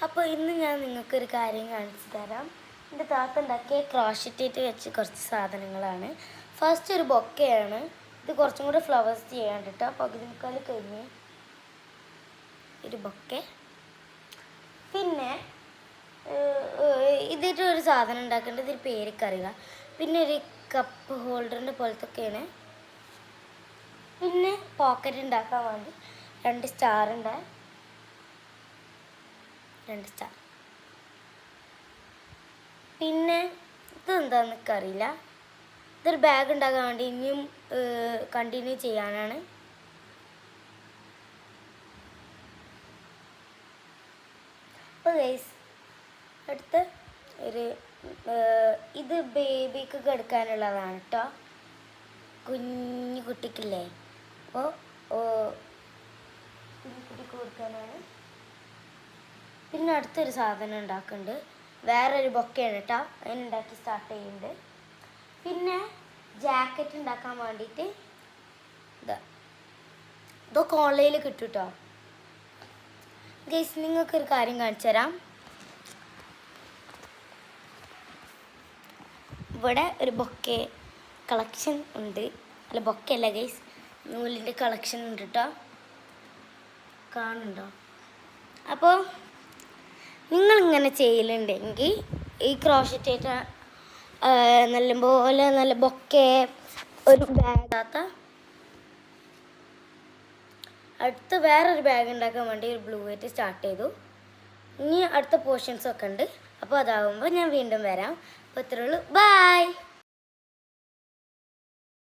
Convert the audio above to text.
അപ്പോൾ ഇന്ന് ഞാൻ നിങ്ങൾക്കൊരു കാര്യം കാണിച്ചു തരാം. എൻ്റെ താത്ത ഉണ്ടാക്കിയ ക്രോഷറ്റേറ്റ് വെച്ച് കുറച്ച് സാധനങ്ങളാണ്. ഫസ്റ്റ് ഒരു ബൊക്കയാണ്. ഇത് കുറച്ചും കൂടെ ഫ്ലവേഴ്സ് ചെയ്യാൻ കേട്ടോ. പകുതി മുക്കാൽ കഴിഞ്ഞ് ഒരു ബൊക്കെ. പിന്നെ ഇതിട്ട് ഒരു സാധനം ഉണ്ടാക്കേണ്ടത്, ഇതിൽ പേരൊക്കറിയില്ല. പിന്നെ ഒരു കപ്പ് ഹോൾഡറിൻ്റെ പോലത്തൊക്കെയാണ്. പിന്നെ പോക്കറ്റ് ഉണ്ടാക്കാൻ വേണ്ടി 2 സ്റ്റാർ ഉണ്ട്. 2 സ്റ്റാർ. പിന്നെ ഇതെന്താണെന്ന് എനിക്കറിയില്ല. ഇതൊരു ബാഗ് ഉണ്ടാക്കാൻ വേണ്ടി ഇനിയും കണ്ടിന്യൂ ചെയ്യാനാണ്. അപ്പോൾ ഗൈസ്, അടുത്ത് ഒരു ഇത് ബേബിക്ക് കിടക്കാനുള്ളതാണ് കേട്ടോ. കുഞ്ഞു കുട്ടിക്കില്ലേ, അപ്പോൾ കുഞ്ഞു കുട്ടിക്ക് കൊടുക്കാനാണ്. പിന്നെ അടുത്തൊരു സാധനം ഉണ്ടാക്കുന്നുണ്ട്. വേറൊരു ബൊക്കയാണ് കേട്ടോ. അതിനുണ്ടാക്കി സ്റ്റാർട്ട് ചെയ്യുന്നുണ്ട്. പിന്നെ ജാക്കറ്റ് ഉണ്ടാക്കാൻ വേണ്ടിയിട്ട് ഇതൊക്കെ ഓൺലൈനിൽ കിട്ടും കേട്ടോ. ഗൈസ്, നിങ്ങൾക്കൊരു കാര്യം കാണിച്ചു തരാം. ഇവിടെ ഒരു ബൊക്കെ കളക്ഷൻ ഉണ്ട്. അല്ല, ബൊക്കയല്ല ഗൈസ്, നൂലിൻ്റെ കളക്ഷൻ ഉണ്ട് കേട്ടോ. കാണുന്നുണ്ടോ? അപ്പോൾ നിങ്ങളിങ്ങനെ ചെയ്യലുണ്ടെങ്കിൽ ഈ ക്രോഷറ്റേറ്റ് നല്ലപോലെ നല്ല ബൊക്കെ ഒരു ബാഗാത്ത അടുത്ത് വേറൊരു ബാഗ് ഉണ്ടാക്കാൻ വേണ്ടി ഒരു ബ്ലൂ ആയിട്ട് സ്റ്റാർട്ട് ചെയ്തു. ഇനി അടുത്ത പോർഷൻസൊക്കെ ഉണ്ട്. അപ്പോൾ അതാകുമ്പോൾ ഞാൻ വീണ്ടും വരാം. അപ്പോൾ ഇത്രയേ ഉള്ളൂ. ബൈ.